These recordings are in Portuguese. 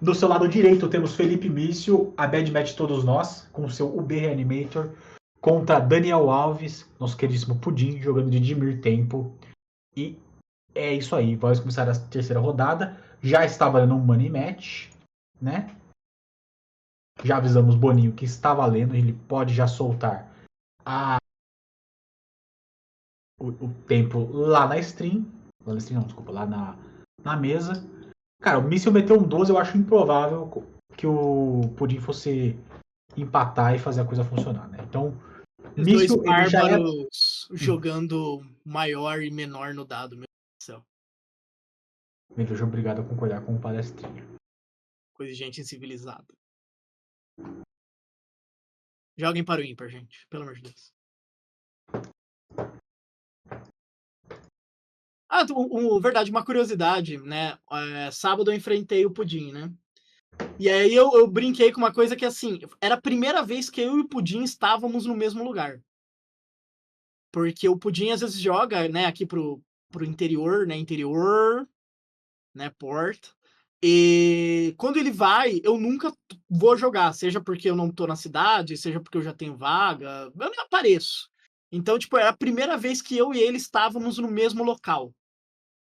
Do seu lado direito temos Felipe Mício, a Bad Match Todos Nós, com o seu UB Reanimator, contra Daniel Alves, nosso queridíssimo Pudim, jogando de Dimir Tempo. E é isso aí, vamos começar a terceira rodada. Já está valendo um Money Match, né? Já avisamos o Boninho que está valendo, ele pode já soltar o tempo lá na stream. Lá na stream não, desculpa, lá na mesa. Cara, o Míssil meteu um 12, eu acho improvável que o Pudim fosse empatar e fazer a coisa funcionar, né? Então, Os dois Míssil, ele já é... bárbaros jogando maior e menor no dado, meu Deus do céu. Me vejo obrigado a concordar com o palestrinho. Coisa de gente incivilizada. Joguem para o ímpar, gente. Pelo amor de Deus. Verdade, uma curiosidade, né? Sábado eu enfrentei o Pudim, né? E aí eu brinquei com uma coisa que, assim, era a primeira vez que eu e o Pudim estávamos no mesmo lugar. Porque o Pudim às vezes joga, né, aqui pro interior, né, Porto. E quando ele vai, eu nunca vou jogar, seja porque eu não tô na cidade, seja porque eu já tenho vaga, eu não apareço. Então, tipo, é a primeira vez que eu e ele estávamos no mesmo local,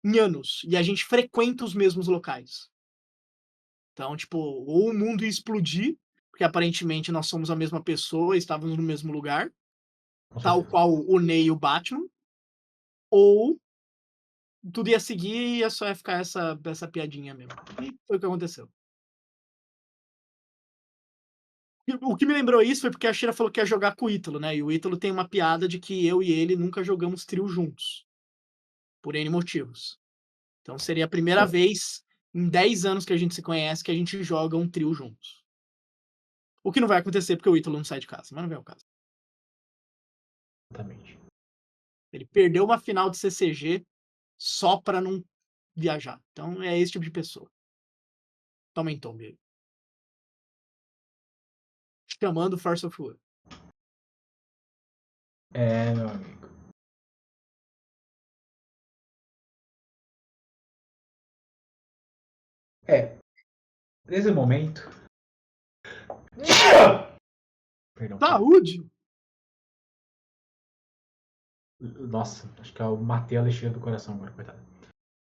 em anos, e a gente frequenta os mesmos locais. Então, tipo, ou o mundo ia explodir, porque aparentemente nós somos a mesma pessoa, estávamos no mesmo lugar, tal qual o Ney e o Batman, ou tudo ia seguir e ia só ia ficar essa piadinha mesmo. E foi o que aconteceu. O que me lembrou isso foi porque a Shira falou que ia jogar com o Ítalo, né? E o Ítalo tem uma piada de que eu e ele nunca jogamos trio juntos. Por N motivos. Então seria a primeira vez em 10 anos que a gente se conhece que a gente joga um trio juntos. O que não vai acontecer porque o Ítalo não sai de casa, mas não vem ao caso. Exatamente. Ele perdeu uma final de CCG só pra não viajar. Então é esse tipo de pessoa. Tomem tombe. Chamando Force of Will. É, meu amigo. Nesse momento... Perdão. Saúde! Nossa, acho que eu matei a Alexandre do coração agora, coitado.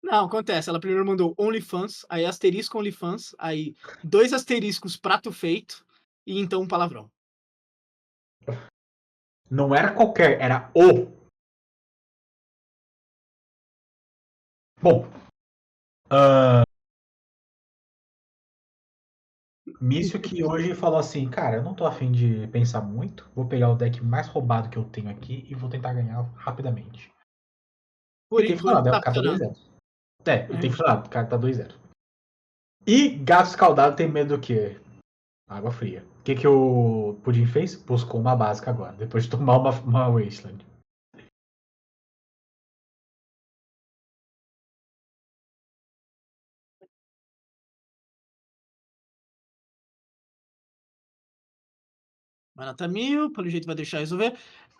Não, acontece. Ela primeiro mandou OnlyFans, aí asterisco OnlyFans, aí 2 asteriscos prato feito, e então um palavrão. Não era qualquer, era o. Bom. Mício que hoje falou assim, cara, eu não tô afim de pensar muito, vou pegar o deck mais roubado que eu tenho aqui e vou tentar ganhar rapidamente. Por E tem enquanto funcionado, né? tá O cara tá funcionando. 2-0. É, e tem É. funcionado, o cara tá 2-0. E gato escaldado tem medo do quê? Água fria. O que, que o Pudim fez? Buscou uma básica agora, depois de tomar uma Wasteland. Manata 1000, pelo jeito vai deixar resolver.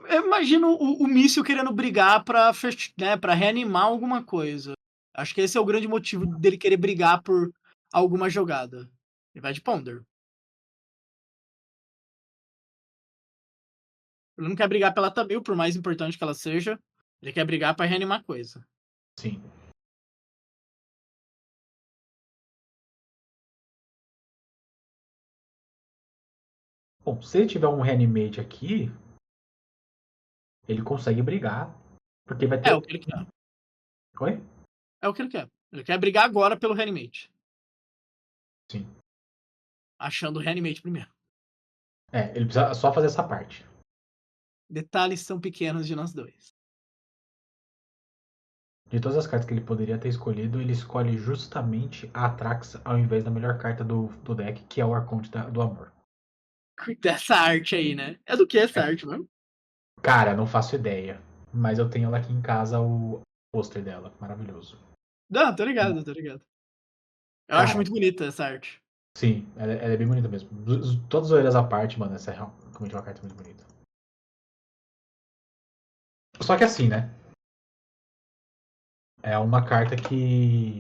Eu imagino o Míssil querendo brigar pra reanimar alguma coisa. Acho que esse é o grande motivo dele querer brigar por alguma jogada. Ele vai de Ponder. Ele não quer brigar pela Tamil, por mais importante que ela seja. Ele quer brigar pra reanimar coisa. Sim. Bom, se ele tiver um reanimate aqui, ele consegue brigar, porque vai É ter... o que ele quer. Oi? É o que ele quer. Ele quer brigar agora pelo reanimate. Sim. Achando o reanimate primeiro. É, ele precisa só fazer essa parte. Detalhes são pequenos de nós dois. De todas as cartas que ele poderia ter escolhido, ele escolhe justamente a Atraxa ao invés da melhor carta do deck, que é o Arconte do Amor. Dessa arte aí, né? É do que essa arte, mano? Cara, não faço ideia. Mas eu tenho ela aqui em casa, o pôster dela. Maravilhoso. Não, tô ligado, tô ligado. Eu acho Cara, muito bonita essa arte. sim, ela é bem bonita mesmo. Todas as orelhas à parte, mano, essa é realmente uma carta muito bonita. Só que assim, né? É uma carta que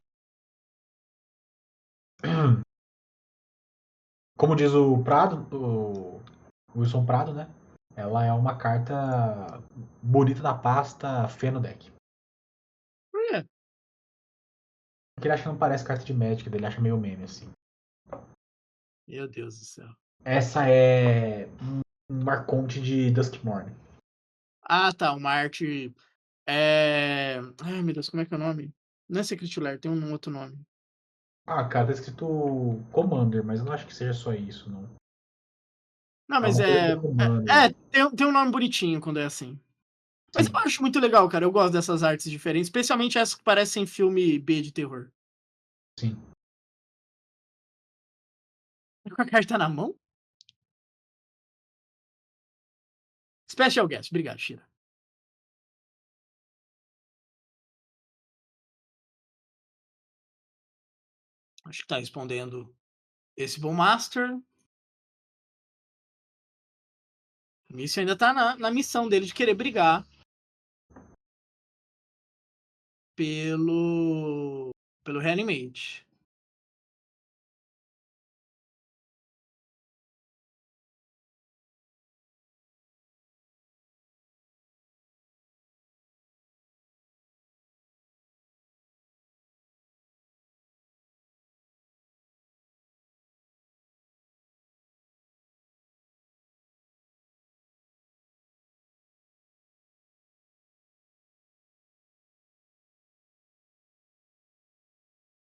Como diz o Prado, o Wilson Prado, né? Ela é uma carta bonita na pasta, feia no deck. Por quê? Porque ele acha que não parece carta de Magic, ele acha meio meme, assim. Meu Deus do céu. Essa é um Arconte de Duskmourn. Ah, tá. Uma arte. É... Ai, meu Deus, como é que é o nome? Não é Secret Lair, tem um outro nome. Ah, cara, tá escrito Commander, mas eu não acho que seja só isso, não. Não, É mas uma coisa é. do Commander. Tem um nome bonitinho quando é assim. Mas eu Sim. acho muito legal, cara. Eu gosto dessas artes diferentes, especialmente essas que parecem filme B de terror. Sim. Tá com a carta na mão? Special Guest. Obrigado, Shira. Acho que tá respondendo esse Bowmaster. O Mício ainda tá na missão dele de querer brigar pelo Reanimate.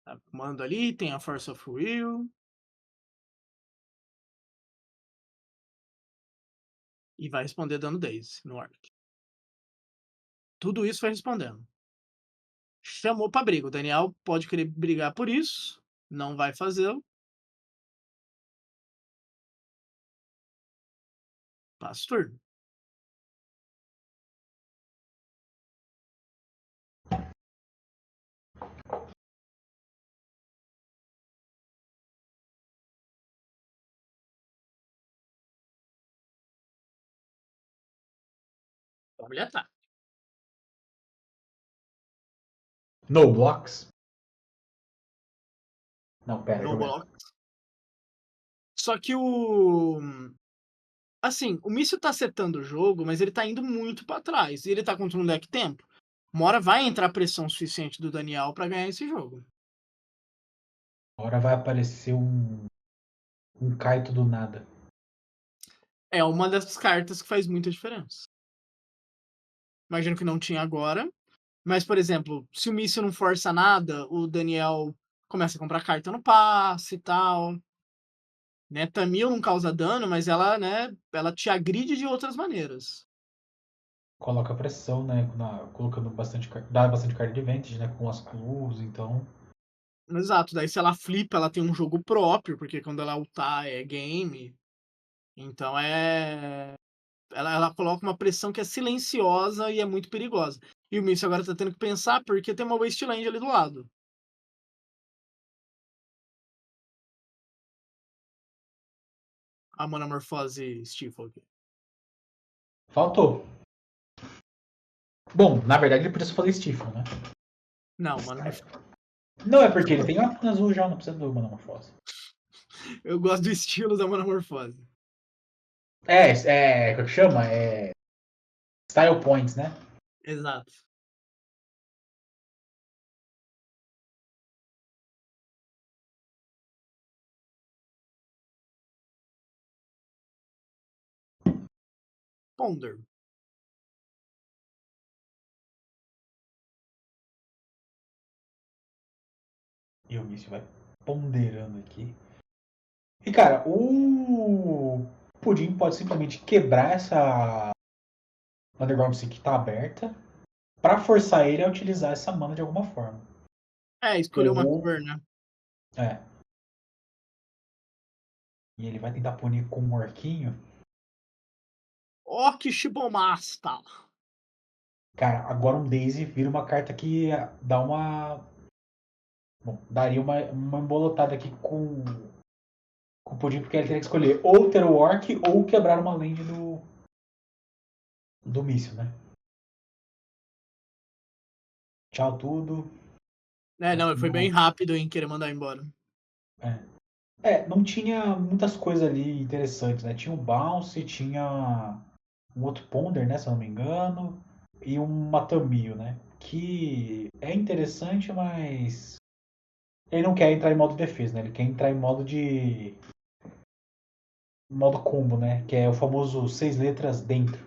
Tá, comando ali, tem a Force of Will. E vai responder dando Daze no Arc. Tudo isso vai respondendo. Chamou pra briga. O Daniel pode querer brigar por isso. Não vai fazê-lo. Passa o turno. Vamos lhe ataque. No blocks? Não, pera, No joga. block. Só que o. Assim, o Mício tá acertando o jogo, mas ele tá indo muito pra trás. E ele tá contra um deck tempo. Uma hora vai entrar pressão suficiente do Daniel pra ganhar esse jogo. Agora vai aparecer um Kaito do nada. É uma dessas cartas que faz muita diferença. Imagino que não tinha agora. Mas, por exemplo, se o Mício não força nada, o Daniel começa a comprar carta no passe e tal. Né? Tamil não causa dano, mas ela, né, ela te agride de outras maneiras. Coloca pressão, né? Colocando bastante. Dá bastante card advantage, né? Com as clues, então. Exato, daí se ela flipa, ela tem um jogo próprio, porque quando ela ultar é game. Então é. Ela coloca uma pressão que é silenciosa e é muito perigosa. E o Mício agora tá tendo que pensar porque tem uma Wasteland ali do lado. A Manamorfose Stifle aqui. Faltou. Bom, na verdade ele podia só fazer Stifle, né? Não, Manamorfose. Não, é porque ele tem uma azul já, não precisa do Manamorfose. Eu gosto do estilo da Manamorfose. Como é que chama? É. Style Points, né? Exato. Ponder. E o míssil vai ponderando aqui. E cara, o Pudim pode simplesmente quebrar essa Underground Sea que tá aberta pra forçar ele a utilizar essa mana de alguma forma. É, escolheu uma Ou. cor, né? É. E ele vai tentar punir com um orquinho. Orc Shibomasta. Cara, agora um Daisy vira uma carta que dá uma. Bom, daria uma embolotada aqui com o Pudim, porque ele teria que escolher ou ter o Orc ou quebrar uma land do míssil, né? Tchau tudo. É, não, ele foi bem rápido em querer mandar embora. É. Não tinha muitas coisas ali interessantes, né? Tinha o Bounce, tinha um outro Ponder, né? Se eu não me engano, e um Matamio, né? Que é interessante, mas ele não quer entrar em modo defesa, né? Ele quer entrar em modo combo, né? Que é o famoso 6 letras dentro.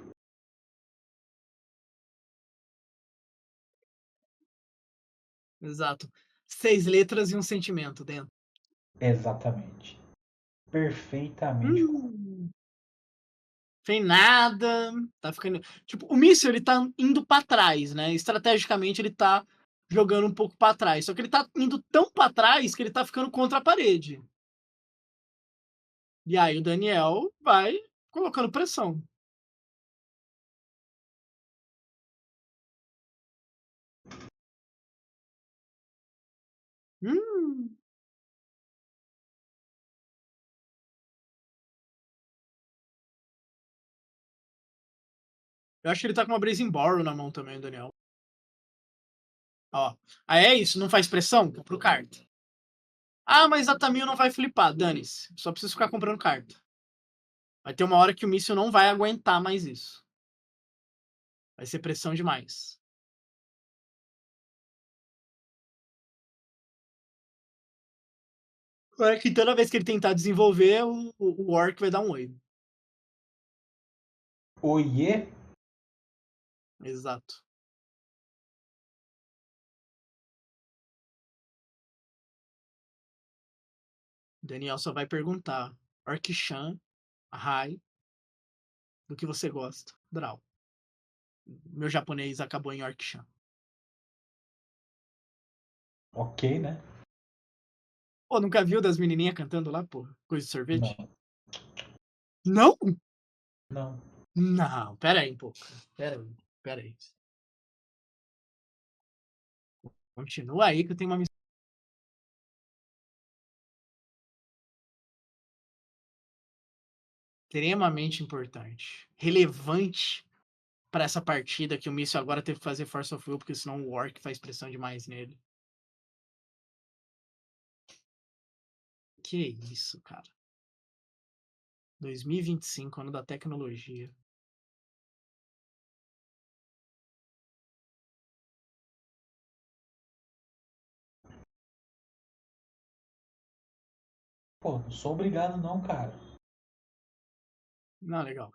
Exato. 6 letras e um sentimento dentro. Exatamente. Perfeitamente. Hum. Tem nada, tá ficando. Tipo, o míssil ele tá indo pra trás, né? Estrategicamente ele tá jogando um pouco pra trás. Só que ele tá indo tão pra trás que ele tá ficando contra a parede. E aí o Daniel vai colocando pressão. Hum, eu acho que ele tá com uma Brazen Borrow na mão também, o Daniel. Ó. Aí é isso, não faz pressão? Compra o carta. Ah, mas a Tamil não vai flipar, dane-se. Só preciso ficar comprando carta. Vai ter uma hora que o míssil não vai aguentar mais isso. Vai ser pressão demais. Agora que toda vez que ele tentar desenvolver, o Orc vai dar um oi. Oiê? Exato. O Daniel só vai perguntar. Orc-chan, Rai, do que você gosta? Draw. Meu japonês acabou em Orc-chan. Ok, né? Pô, nunca viu das menininhas cantando lá, pô? Coisa de sorvete? Não, Não? não. Não, pera aí um pouco. Pera aí. Continua aí que eu tenho uma missão extremamente importante. Relevante pra essa partida que o míssil agora teve que fazer Force of Will, porque senão o Orc faz pressão demais nele. Que isso, cara. 2025, ano da tecnologia. Pô, não sou obrigado não, cara. Não, legal.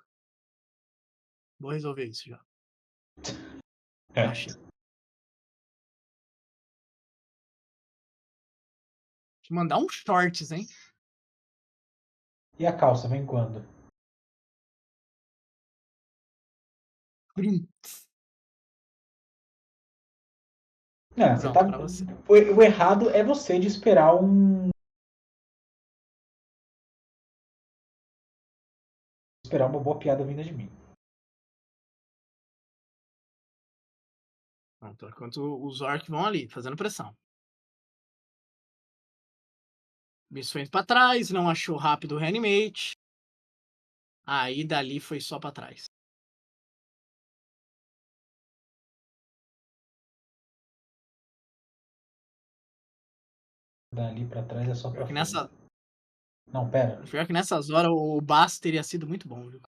Vou resolver isso já. É. Achei. Te mandar uns shorts, hein? E a calça, vem quando? Prints. Não, você tá. Pronto, pra você. O errado é você de esperar esperar uma boa piada vinda de mim. Pronto, enquanto os orcs vão ali, fazendo pressão. Missões pra trás, não achou rápido o reanimate. Aí dali foi só pra trás. Dali pra trás é só pra Pior que, frente. nessa, Não, pera. pior que nessas horas o Bass teria sido muito bom, viu?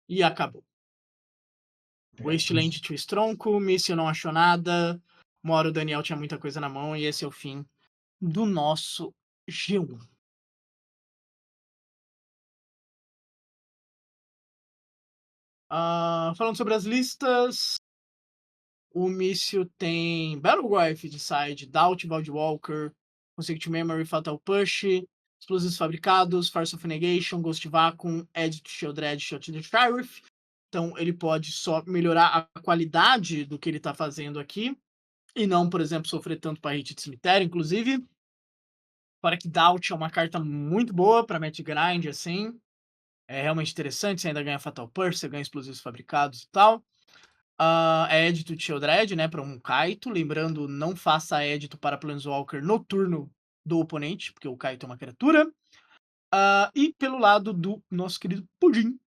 E acabou. Wasteland to Stronco, Míssil não achou nada. Uma hora o Daniel tinha muita coisa na mão e esse é o fim do nosso G1. Falando sobre as listas, o míssil tem Battleground Decide, Doubt, Walker, Consecutive Memory, Fatal Push, Explosivos Fabricados, Force of Negation, Ghost Vacuum, Edge to Shield Red, Shot to the Sheriff. Então ele pode só melhorar a qualidade do que ele está fazendo aqui e não, por exemplo, sofrer tanto para hit de cemitério, inclusive. Para que Doubt é uma carta muito boa para match grind, assim. É realmente interessante, você ainda ganha Fatal Push, você ganha explosivos fabricados e tal. É Edito de Sheldred, né, para um Kaito. Lembrando, não faça Edito para Planeswalker no turno do oponente, porque o Kaito é uma criatura. E pelo lado do nosso querido Pudim,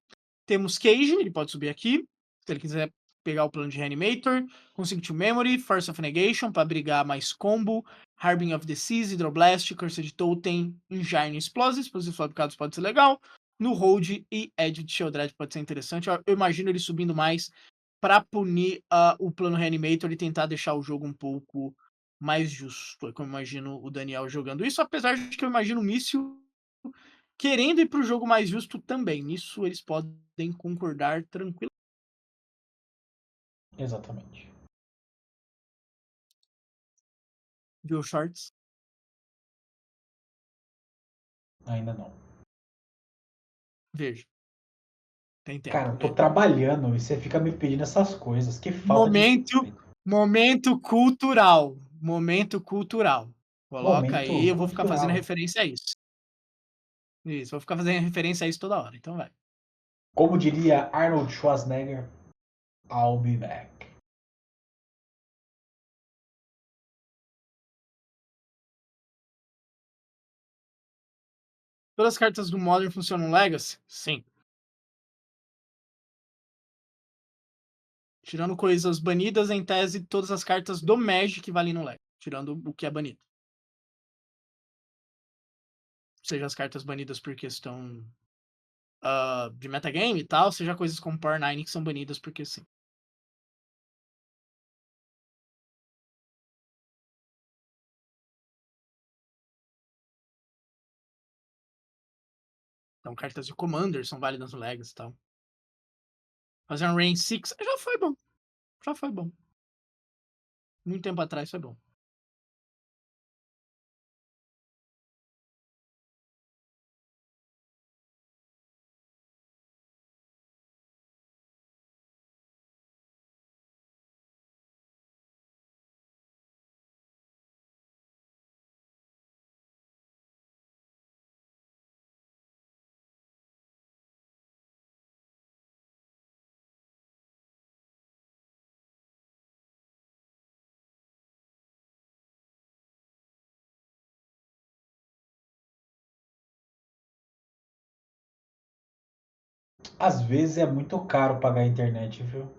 temos Cage, ele pode subir aqui. Se ele quiser pegar o plano de Reanimator, Consigo to Memory, Force of Negation pra brigar mais combo, Harbing of the Seas, Hydroblast, Cursed Totem, Engine Explosives, explosivos fabricados pode ser legal, no Hold e Edge de Sheldred pode ser interessante. Eu imagino ele subindo mais pra punir o plano Reanimator e tentar deixar o jogo um pouco mais justo. É como eu imagino o Daniel jogando isso, apesar de que eu imagino o Mício querendo ir pro jogo mais justo também. Nisso eles podem concordar tranquilo. Exatamente. Viu, Shorts? Ainda não. Veja. Tem tempo. Cara, eu tô Veja. trabalhando e você fica me pedindo essas coisas. Que falta de respeito. Momento cultural. Momento cultural. Coloca aí, Momento eu vou ficar fazendo cultural. referência a isso. Isso, vou ficar fazendo referência a isso toda hora. Então vai. Como diria Arnold Schwarzenegger, I'll be back. Todas as cartas do Modern funcionam Legacy? Sim. Tirando coisas banidas, em tese, todas as cartas do Magic valem no Legacy. Tirando o que é banido. Seja as cartas banidas por questão de metagame e tal, seja coisas como Power 9 que são banidas porque sim. Então, cartas de Commander são válidas no Legacy e tal. Fazer um Rain 6 já foi bom. Já foi bom. Muito tempo atrás foi bom. Às vezes é muito caro pagar a internet, viu?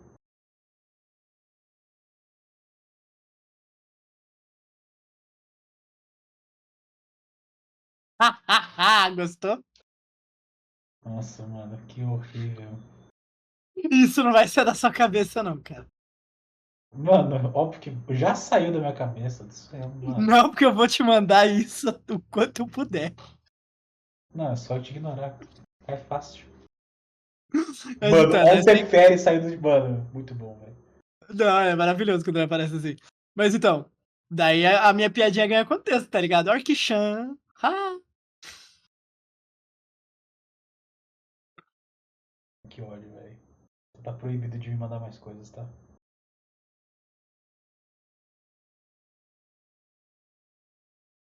Gostou? Nossa, mano, que horrível. Isso não vai ser da sua cabeça, não, cara. Mano, óbvio que já saiu da minha cabeça. Mano. Não, porque eu vou te mandar isso o quanto eu puder. Não, é só te ignorar. É fácil. Mas Mano, então, ó né, o Teferi saindo de. Mano, muito bom, velho. não, é maravilhoso quando ele aparece assim. Mas então, daí a minha piadinha ganha contexto, tá ligado? Orc-chan. Que ódio, velho. Tá proibido de me mandar mais coisas, tá?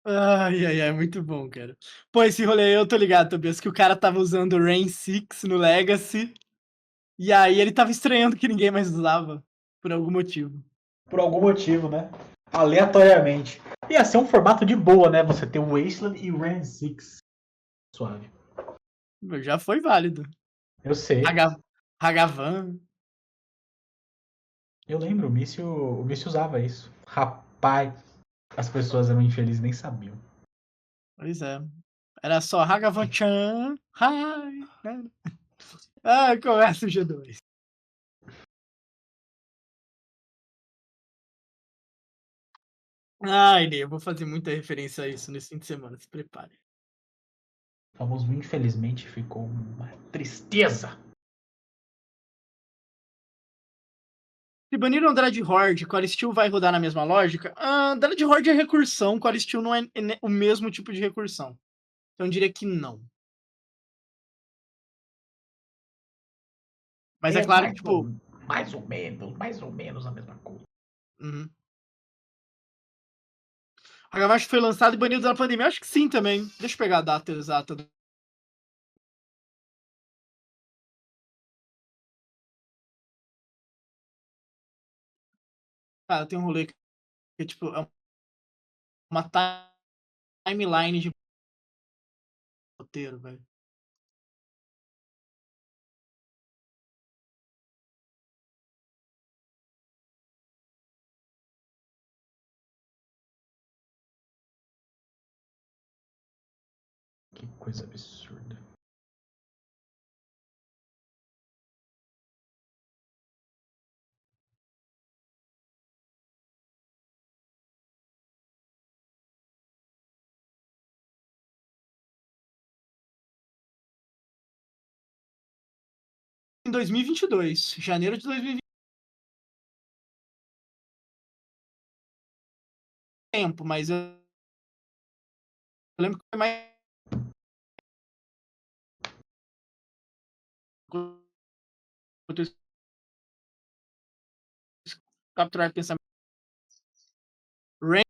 Ai, ai, ai, muito bom, cara. Pô, esse rolê aí eu tô ligado, Tobias, que o cara tava usando o Rain 6 no Legacy, e aí ele tava estranhando que ninguém mais usava, por algum motivo. Por algum motivo, né? Aleatoriamente. Ia ser um formato de boa, né? Você ter o Wasteland e o Rain 6. Suave. Já foi válido. Eu sei. Hagavan. Eu lembro, o Mício usava isso. Rapaz, as pessoas eram infelizes e nem sabiam. Pois é. Era só Hagavan-chan. Hi. Né? Ah, começa o G2. Ai, Ney, eu vou fazer muita referência a isso nesse fim de semana, se prepare. O famoso infelizmente ficou uma tristeza. Se baniram Dread Horde, Core Steel vai rodar na mesma lógica? Dread Horde é recursão, Core Steel não é o mesmo tipo de recursão. Então eu diria que não. Mas é claro que, tipo. mais ou menos a mesma coisa. Uhum. A Gavache foi lançado e banido na pandemia? Acho que sim também. Deixa eu pegar a data exata. Cara, tem um rolê que tipo, é uma timeline de roteiro, velho. Que coisa absurda. Em 2022, janeiro de 2020. Tempo, mas eu lembro que foi mais capturar pensamento. Rain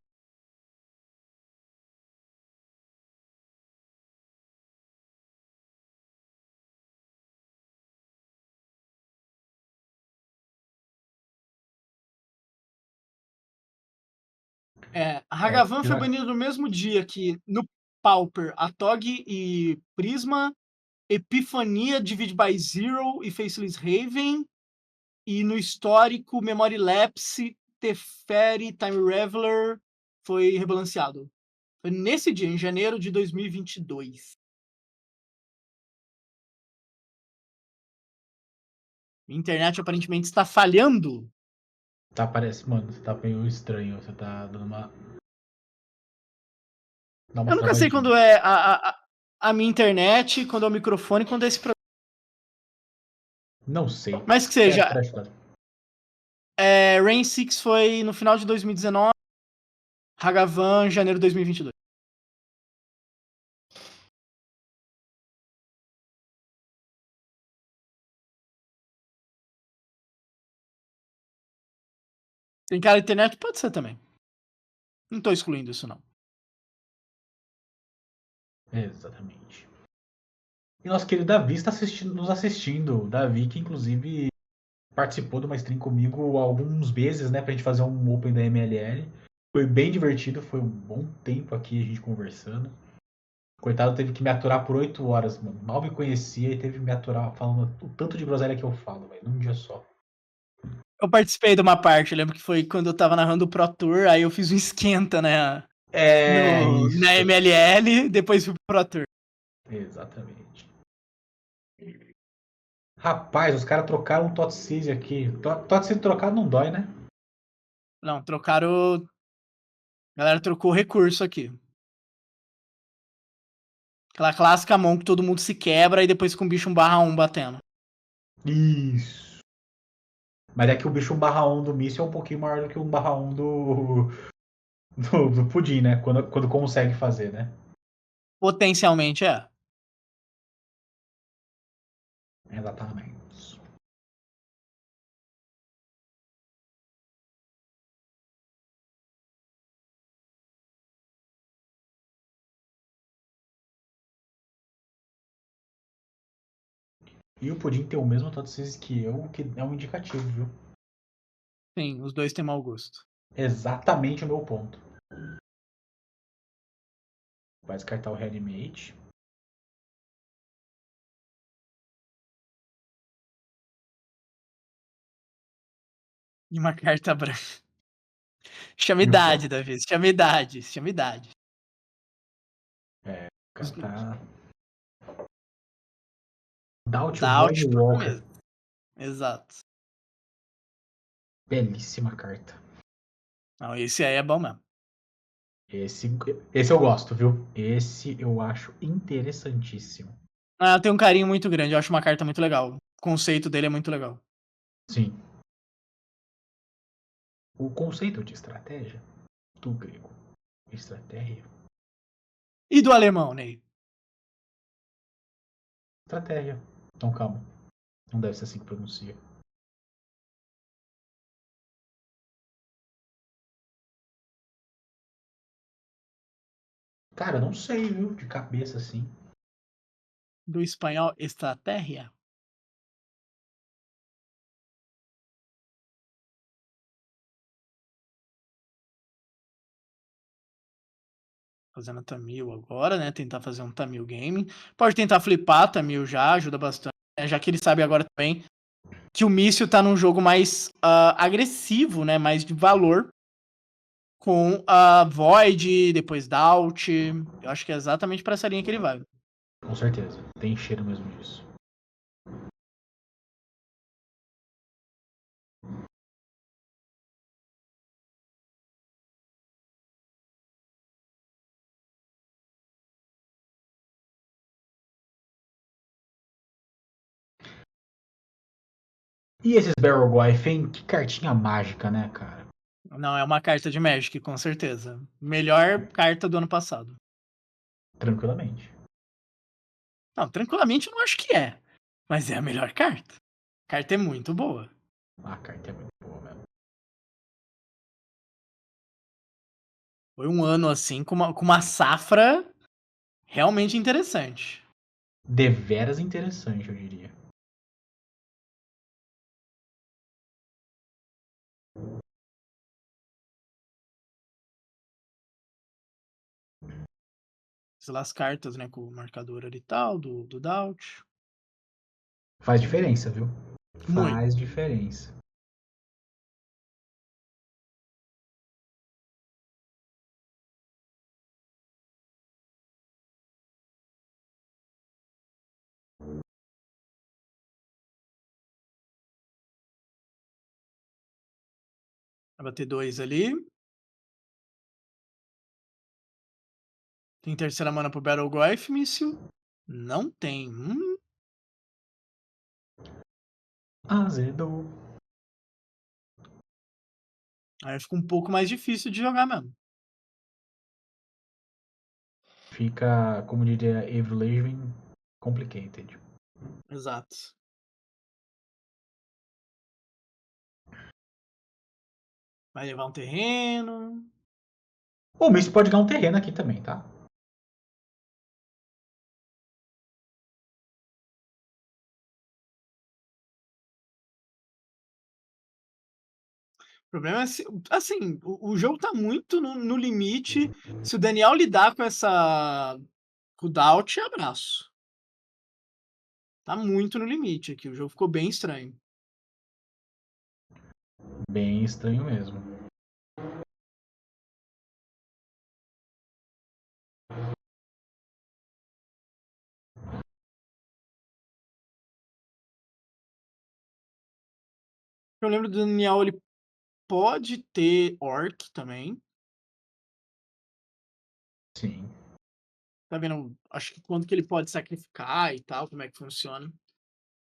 Hagavan foi banido no mesmo dia que no Pauper, Atog e Prisma, Epifania, Divide by Zero e Faceless Raven, e no histórico Memory Lapse, Teferi, Time Reveler foi rebalanceado. Foi nesse dia, em janeiro de 2022. A internet aparentemente está falhando. Tá, parece, mano, você tá meio estranho. Você tá dando uma. Dá uma Eu nunca sei travadinha. quando é a minha internet, quando é o microfone, quando é esse programa. Não sei. Mas que seja, Presta, presta. Rain 6 foi no final de 2019, Hagavan, janeiro de 2022. Tem cara de internet? Pode ser também. Não tô excluindo isso, não. Exatamente. E nosso querido Davi está nos assistindo. Davi, que inclusive participou de uma stream comigo há alguns meses, né? Pra gente fazer um Open da MLL. Foi bem divertido, foi um bom tempo aqui a gente conversando. Coitado, teve que me aturar por 8 horas, mano. Mal me conhecia e teve que me aturar falando o tanto de groselha que eu falo, velho, num dia só. Eu participei de uma parte, eu lembro que foi quando eu tava narrando o Pro Tour, aí eu fiz um esquenta, né? Isso. Na MLL, depois fui pro Pro Tour. Exatamente. Rapaz, os caras trocaram um Totseize aqui. Totseize trocado não dói, né? Não, trocaram. A galera trocou o recurso aqui. Aquela clássica mão que todo mundo se quebra e depois com o bicho 1/1 batendo. Isso. Mas é que o bicho 1/1 do míssil é um pouquinho maior do que o 1/1 do pudim, né? Quando consegue fazer, né? Potencialmente é. Exatamente. E o pudim tem o mesmo Totseize que eu, o que é um indicativo, viu? Sim, os dois têm mau gosto. Exatamente o meu ponto. Vai descartar o Reanimate. E uma carta branca. Chama idade, Davi. Chama idade. Chama idade. É, o cara tá. Doubt Doubt Void por Walker. mesmo. Exato. Belíssima carta. Não, esse aí é bom mesmo. Esse eu gosto, viu? Esse eu acho interessantíssimo. Ah, tem um carinho muito grande. Eu acho uma carta muito legal. O conceito dele é muito legal. Sim. O conceito de estratégia do grego. Estratégia. E do alemão, Ney? Estratégia. Então calma. Não deve ser assim que pronuncia. Cara, não sei, viu? De cabeça assim. Do espanhol, estratégia? Fazendo Tamil agora, né? Tentar fazer um Tamil Gaming. Pode tentar flipar Tamil já, ajuda bastante. Né? Já que ele sabe agora também que o míssil tá num jogo mais agressivo, né? Mais de valor. Com a Void, depois Doubt. Eu acho que é exatamente pra essa linha que ele vai. Com certeza. Tem cheiro mesmo disso. E esses Barrel Glyph, hein? Que cartinha mágica, né, cara? Não, é uma carta de Magic, com certeza. Melhor carta do ano passado. Tranquilamente. Não, tranquilamente eu não acho que é. Mas é a melhor carta. A carta é muito boa. A carta é muito boa mesmo. Foi um ano, assim, com uma safra realmente interessante. Deveras interessante, eu diria. As cartas, né, com o marcador ali e tal, do Doubt. Faz diferença, viu? Muito. Faz diferença. Vai bater 2 ali. Tem terceira mana pro Battle Glyph Míssil? Não tem. Azedou. Aí fica um pouco mais difícil de jogar mesmo. Fica, como diria Avril Lavigne, complicated. Exato. Vai levar um terreno. O Miss pode ganhar um terreno aqui também, tá? O problema é, assim, o jogo tá muito no limite. Se o Daniel lidar com essa. Com o Doubt, abraço. Tá muito no limite aqui. O jogo ficou bem estranho. Bem estranho mesmo. Eu lembro do Daniel, ele pode ter Orc também. Sim. Tá vendo? Acho que quanto que ele pode sacrificar e tal, como é que funciona.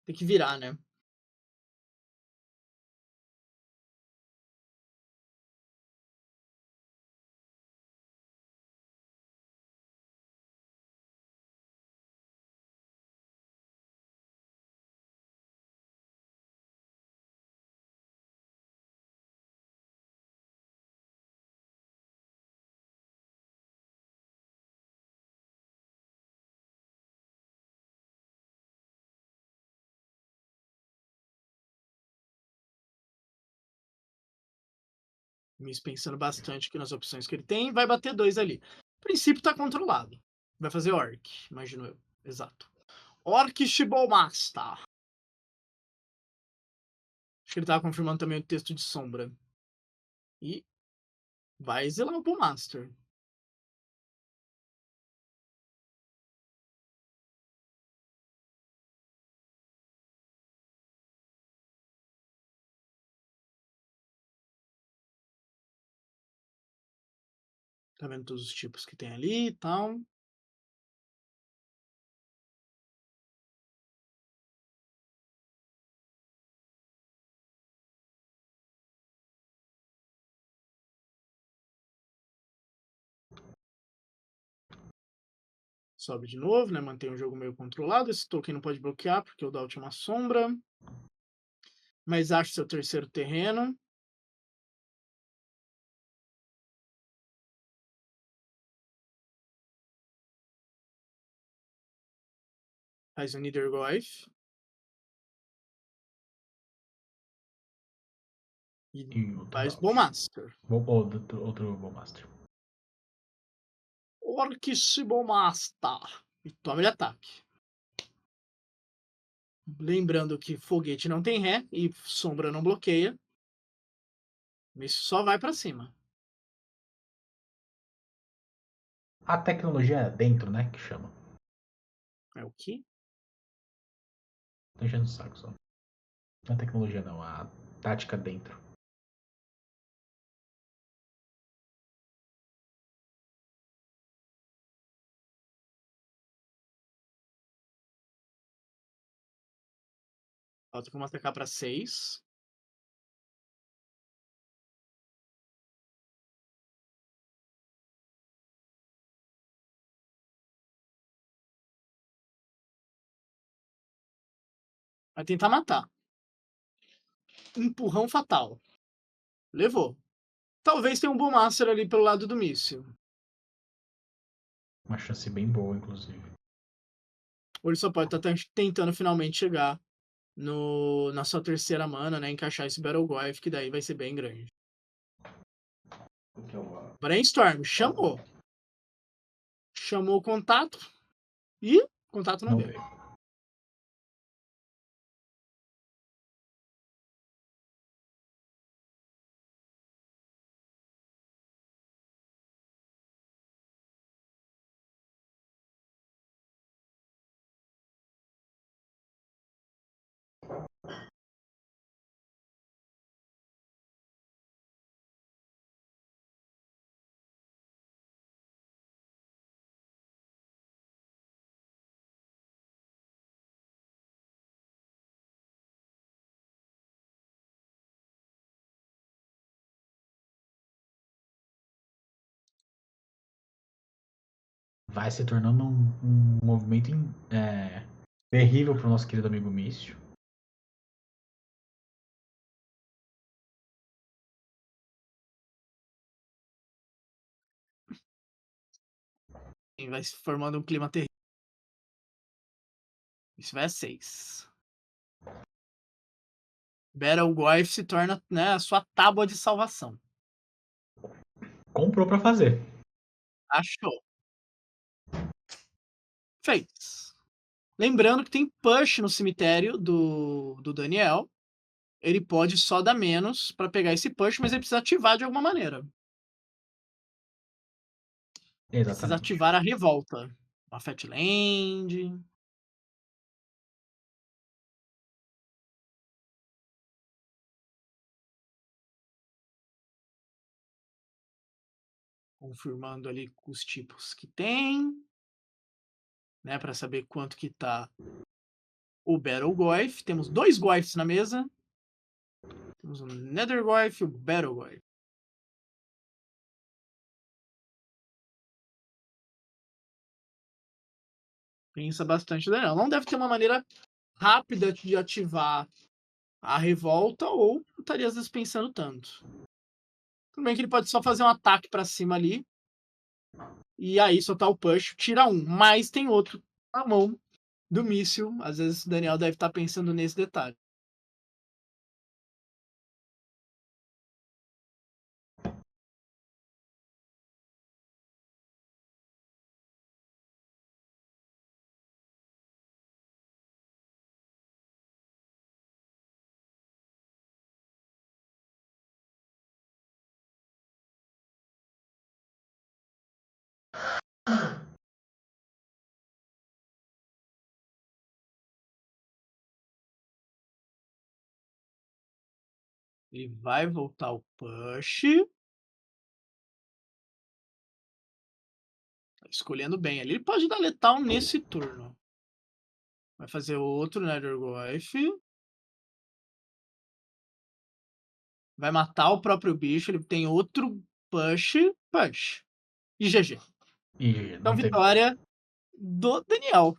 Tem que virar, né? Me pensando bastante aqui nas opções que ele tem. Vai bater 2 ali. A princípio tá controlado. Vai fazer Orc, imagino eu. Exato. Orc Shibomasta. Acho que ele tava confirmando também o texto de sombra. E vai exilar o Bowmaster. Tá vendo todos os tipos que tem ali e tal. Sobe de novo, né? Mantém o jogo meio controlado. Esse token não pode bloquear, porque o Doubt é uma sombra. Mas acha seu terceiro terreno. Faz o Niedergreif. E E outro faz Doubt. Bowmaster. Outro Bowmaster. Orc Shibomasta. E toma de ataque. Lembrando que foguete não tem ré e sombra não bloqueia. Isso só vai pra cima. A tecnologia é dentro, né? Que chama. É o quê? Tô enchendo o saco só. Não a tecnologia não, a tática dentro. Falta como atacar pra 6. Vai tentar matar. Empurrão fatal. Levou. Talvez tenha um Bull Master ali pelo lado do míssil. Uma chance bem boa, inclusive. Ou ele só pode estar tentando finalmente chegar na sua terceira mana, né? Encaixar esse Battle Goyf, que daí vai ser bem grande. Brainstorm, chamou. Chamou o contato. E o contato não veio. Vai se tornando um movimento terrível pro nosso querido amigo Mício. E vai se formando um clima terrível. Isso vai a 6. Battle Goyf se torna, né, a sua tábua de salvação. Comprou pra fazer. Achou. Fez. Lembrando que tem push no cemitério do Daniel. Ele pode só dar menos pra pegar esse push, mas ele precisa ativar de alguma maneira. Precisa Exatamente. ativar a revolta. Uma Fatland. Confirmando ali os tipos que tem. Né, para saber quanto que tá o Battle Goyf. Temos 2 Goyfs na mesa. Temos o Nether Goyf e o Battle Goyf. Pensa bastante, Daniel. Não deve ter uma maneira rápida de ativar a revolta, ou não estaria às vezes pensando tanto. Tudo bem que ele pode só fazer um ataque pra cima ali. E aí soltar o push, tira um. Mas tem outro na mão do míssil. Às vezes o Daniel deve estar pensando nesse detalhe. Ele vai voltar o push. Tá escolhendo bem ali. Ele pode dar letal nesse turno. Vai fazer outro Nether Goyf. Vai matar o próprio bicho. Ele tem outro push. Push. E GG. Então, vitória do Daniel.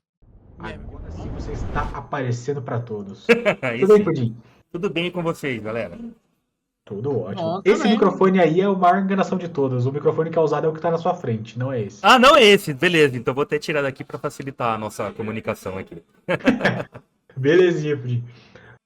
Agora sim você está aparecendo pra todos. Aí Tudo bem, sim. Pudim? Tudo bem com vocês, galera? Tudo ótimo. Ó, Esse também. microfone aí é a maior enganação de todas. O microfone que é usado é o que tá na sua frente, não é esse. Ah, não é esse. Beleza, então vou ter tirado aqui para facilitar a nossa comunicação aqui. Belezinha, Pudim.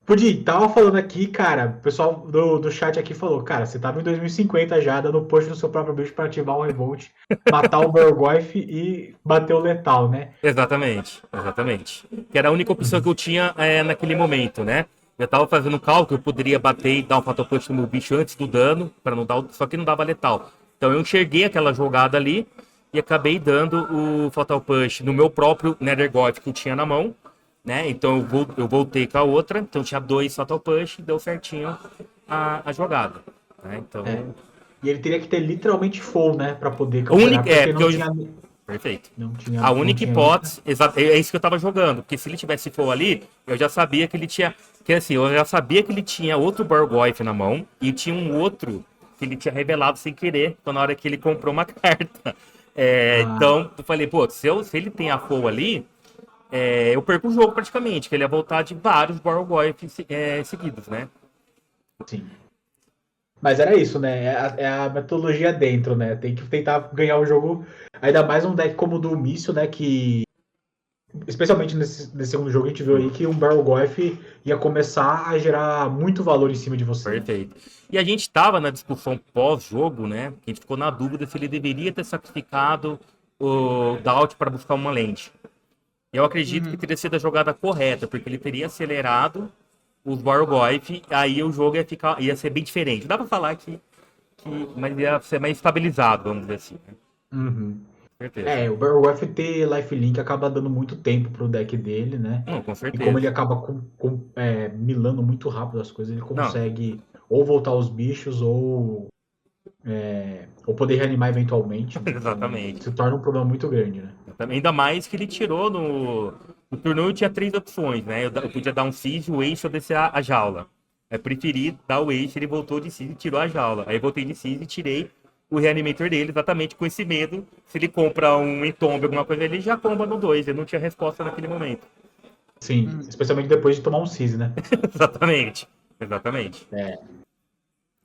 Pudim, tava falando aqui, cara, o pessoal do chat aqui falou, cara, você tava em 2050 já, dando push no seu próprio bicho pra ativar o Revolt, matar o Bergoyf e bater o Letal, né? Exatamente, exatamente. Que era a única opção que eu tinha naquele momento, né? Eu tava fazendo um cálculo, eu poderia bater e dar um fator punch no meu bicho antes do dano, para não dar, só que não dava letal. Então eu enxerguei aquela jogada ali e acabei dando o Fatal Push no meu próprio Nethergoth que eu tinha na mão, né? Então eu voltei com a outra, então tinha 2 Fatal Push e deu certinho a jogada, né? Então, E ele teria que ter literalmente full, né? Pra poder a única, campeonar, porque porque não eu, tinha. perfeito. Não A única tinha hipótese, é isso que eu tava jogando, porque se ele tivesse full ali, eu já sabia que ele tinha, que assim, eu já sabia que ele tinha outro Bargoyf na mão e tinha um outro que ele tinha revelado sem querer, na hora que ele comprou uma carta. Então, eu falei, pô, se ele tem a full ali, eu perco o jogo praticamente, que ele ia voltar de vários Bargoyf seguidos, né? Sim. Mas era isso, né? É a metodologia dentro, né? Tem que tentar ganhar o jogo. Ainda mais um deck como o do Mício, né? Que. Especialmente nesse segundo jogo, a gente viu aí que um Barrowgoyf ia começar a gerar muito valor em cima de você. Né? Perfeito. E a gente tava na discussão pós-jogo, né? Que a gente ficou na dúvida se ele deveria ter sacrificado o Daut para buscar uma lente. Eu acredito que teria sido a jogada correta, porque ele teria acelerado os Bargoyf, aí o jogo ia ser bem diferente. Dá pra falar mas ia ser mais estabilizado, vamos dizer assim. Né? Uhum. Certeza. O Barrowgoyf ter lifelink acaba dando muito tempo pro deck dele, né? Não, com certeza. E como ele acaba milando muito rápido as coisas, ele consegue ou voltar os bichos ou poder reanimar eventualmente. Exatamente. Então, se torna um problema muito grande, né? Ainda mais que ele tirou no turno, eu tinha 3 opções, né? Eu podia dar um siege, o Ace ou descer a jaula. Eu preferi dar o Ace, ele voltou de siege e tirou a jaula. Aí eu voltei de siege e tirei o Reanimator dele, exatamente com esse medo. Se ele compra um Entomb, alguma coisa, ele já comba no 2. Ele não tinha resposta naquele momento. Sim, especialmente depois de tomar um Seize, né? Exatamente.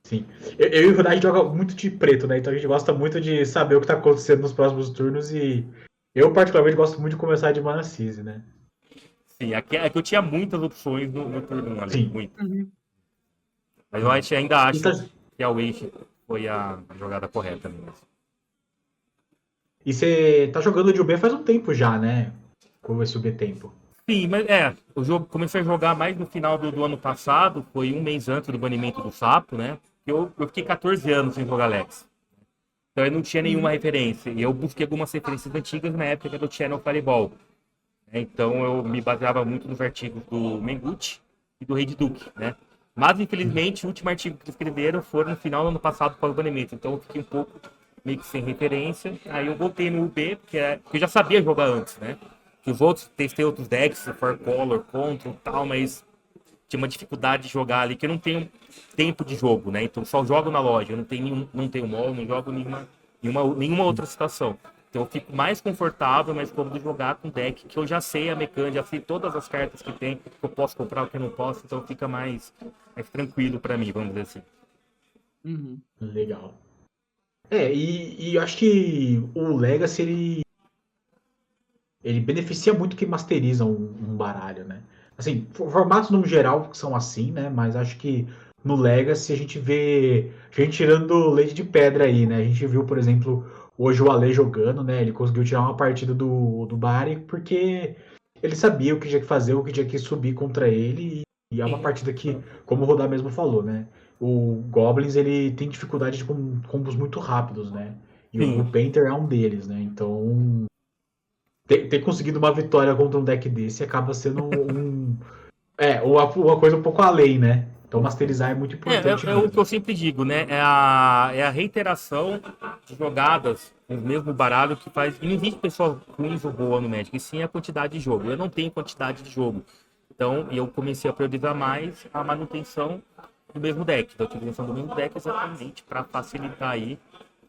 Sim. Eu e o Rudai joga muito de preto, né? Então a gente gosta muito de saber o que tá acontecendo nos próximos turnos e eu particularmente gosto muito de começar de Mana Seize, né? Sim, é que eu tinha muitas opções no turno 1 ali. Sim. Muito. Mas eu ainda acho que a Wish foi a jogada correta mesmo. E você tá jogando de UB faz um tempo já, né? Com esse UB tempo. Sim, mas o jogo comecei a jogar mais no final do ano passado, foi um mês antes do banimento do Sapo, né? Eu fiquei 14 anos sem jogar Lex. Então eu não tinha nenhuma referência. E eu busquei algumas referências antigas na época do Channel Fireball. Então eu me baseava muito nos artigos do Mengucci e do Rei de Duke, né? Mas infelizmente o último artigo que eles escreveram foi no final do ano passado para o banimento. Então eu fiquei um pouco meio que sem referência. Aí eu voltei no UB, porque eu já sabia jogar antes, né? Que os outros, testei outros decks, For Color, Control e tal, mas tinha uma dificuldade de jogar ali, que eu não tenho tempo de jogo, né? Então só jogo na loja, eu não tenho mall, não jogo nenhuma outra situação. Então eu fico mais confortável, mais cômodo de jogar com deck que eu já sei a mecânica, já sei todas as cartas que tem, que eu posso comprar, o que eu não posso, então fica mais tranquilo pra mim, vamos dizer assim. Legal. E eu acho que o Legacy, ele beneficia muito quem masteriza um baralho, né? Assim, formatos no geral são assim, né? Mas acho que no Legacy a gente vê gente tirando leite de pedra aí, né? A gente viu, por exemplo, hoje o Ale jogando, né? Ele conseguiu tirar uma partida do Bari porque ele sabia o que tinha que fazer, o que tinha que subir contra ele. E é uma partida que, como o Rodar mesmo falou, né? O Goblins, ele tem dificuldade com combos muito rápidos, né? E o Painter é um deles, né? Então, ter conseguido uma vitória contra um deck desse acaba sendo uma coisa um pouco além, né? Então masterizar é muito importante. É o que eu sempre digo, né? É a reiteração de jogadas no mesmo baralho que faz. E não existe pessoa ruim ou boa no Magic, e sim a quantidade de jogo. Eu não tenho quantidade de jogo. Então eu comecei a priorizar mais a manutenção do mesmo deck, da utilização do mesmo deck exatamente para facilitar aí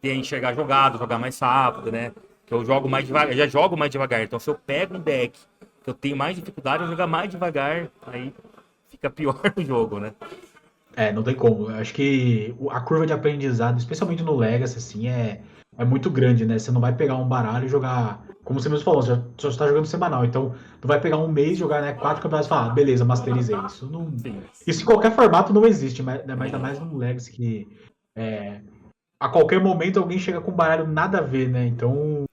de enxergar jogado, jogar mais rápido, né? Que eu jogo mais devagar, eu já jogo mais devagar. Então se eu pego um deck que eu tenho mais dificuldade, eu jogar mais devagar, aí fica pior o jogo, né? Não tem como. Eu acho que a curva de aprendizado, especialmente no Legacy, assim, é muito grande, né? Você não vai pegar um baralho e jogar, como você mesmo falou, você só está jogando semanal, então não vai pegar um mês, jogar, né, 4 campeonatos e falar, beleza, masterizei. Isso em qualquer formato não existe, mas ainda mais no Legacy que a qualquer momento alguém chega com um baralho nada a ver, né? Então.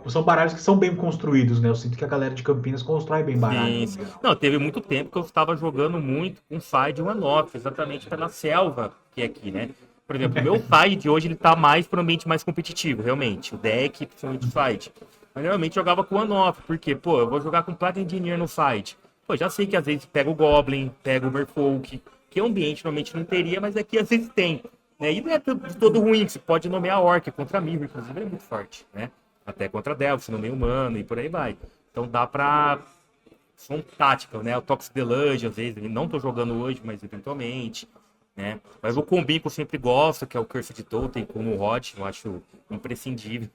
São baralhos que são bem construídos, né? Eu sinto que a galera de Campinas constrói bem baralhos. Sim. Não, teve muito tempo que eu estava jogando muito com Side One Off, exatamente pela selva que é aqui, né? Por exemplo, o meu side hoje ele tá mais para um ambiente mais competitivo, realmente. O deck, principalmente o side. Mas normalmente jogava com on-off, porque, pô, eu vou jogar com Plague Engineer no side. Pô, já sei que às vezes pega o Goblin, pega o Merfolk, que o ambiente normalmente não teria, mas aqui às vezes tem. Né? E não é todo ruim, que você pode nomear Orc contra Mirror, inclusive é muito forte, né? Até contra Delphi, nomeia humano e por aí vai. Então dá pra... São táticas, né? O Toxic Deluge, às vezes, não tô jogando hoje, mas eventualmente, né? Mas o combinho que eu sempre gosto, que é o Curse de Totem com o Rod, eu acho imprescindível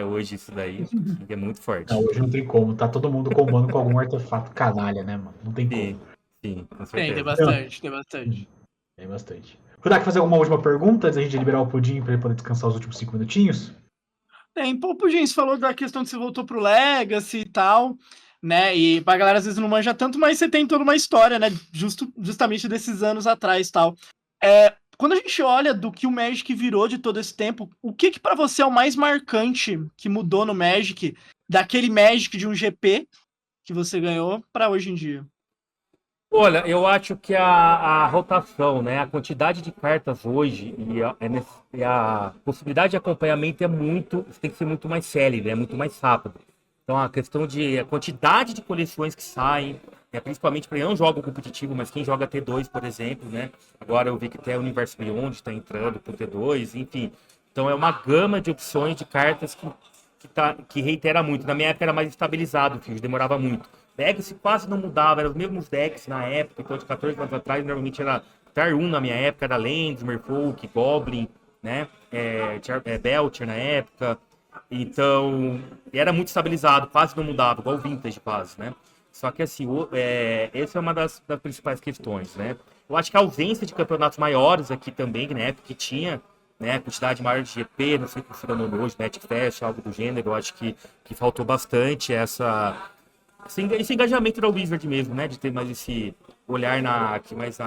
hoje isso daí, é muito forte. Não, hoje não tem como, tá todo mundo combando com algum artefato canalha, né, mano? Não tem Sim, como. sim, com Tem certeza. bastante, tem bastante. Tem bastante. Rudak, fazer alguma última pergunta antes da gente liberar o Pudim pra ele poder descansar os últimos 5 minutinhos? Tem, pô, Pudim, você falou da questão de você voltou pro Legacy e tal, né? E pra galera às vezes não manja tanto, mas você tem toda uma história, né? Justamente desses anos atrás e tal. Quando a gente olha do que o Magic virou de todo esse tempo, o que pra você é o mais marcante que mudou no Magic, daquele Magic de um GP que você ganhou pra hoje em dia? Olha, eu acho que a rotação, né, a quantidade de cartas hoje e a possibilidade de acompanhamento tem que ser muito mais célere, é muito mais rápido. Então a questão de a quantidade de coleções que saem, principalmente para eu não jogo competitivo, mas quem joga T2, por exemplo, né? Agora eu vi que até o Universo Beyond está entrando pro T2, enfim. Então é uma gama de opções de cartas que reitera muito. Na minha época era mais estabilizado, que demorava muito. Decks quase não mudava, eram os mesmos decks na época, então de 14 anos atrás, normalmente era Tar 1 na minha época, era Lands, Merfolk, Goblin, né? Belcher na época. Então, era muito estabilizado, quase não mudava, igual o Vintage quase, né? Só que assim, essa é uma das principais questões, né? Eu acho que a ausência de campeonatos maiores aqui também, né? Porque tinha, né, quantidade maior de GP, não sei como se nome hoje, Magic Fest, algo do gênero, eu acho que faltou bastante esse engajamento da Wizard mesmo, né? De ter mais esse olhar aqui mais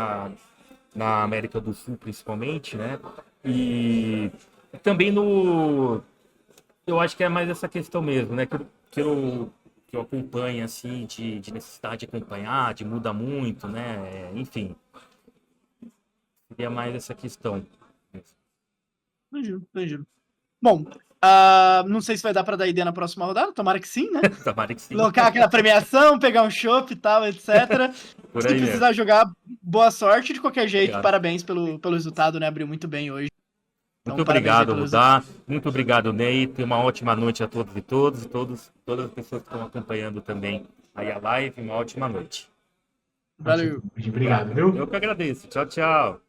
na América do Sul, principalmente, né? E também eu acho que é mais essa questão mesmo, né? Que eu acompanho, assim, de necessidade de acompanhar, de muda muito, né? Enfim, seria mais essa questão. Entendi. Bom, não sei se vai dar pra dar ideia na próxima rodada, tomara que sim, né? Tomara que sim. Colocar aquela premiação, pegar um chopp e tal, etc. Por Se aí precisar jogar, boa sorte. De qualquer jeito, Obrigado. Parabéns pelo resultado, né? Abriu muito bem hoje. Então, Muito parabéns aí obrigado, Rudá. Muito obrigado, Ney. Uma ótima noite a todos e todas as pessoas que estão acompanhando também aí a live. Uma ótima noite. Valeu. Obrigado, viu? Eu que agradeço. Tchau, tchau.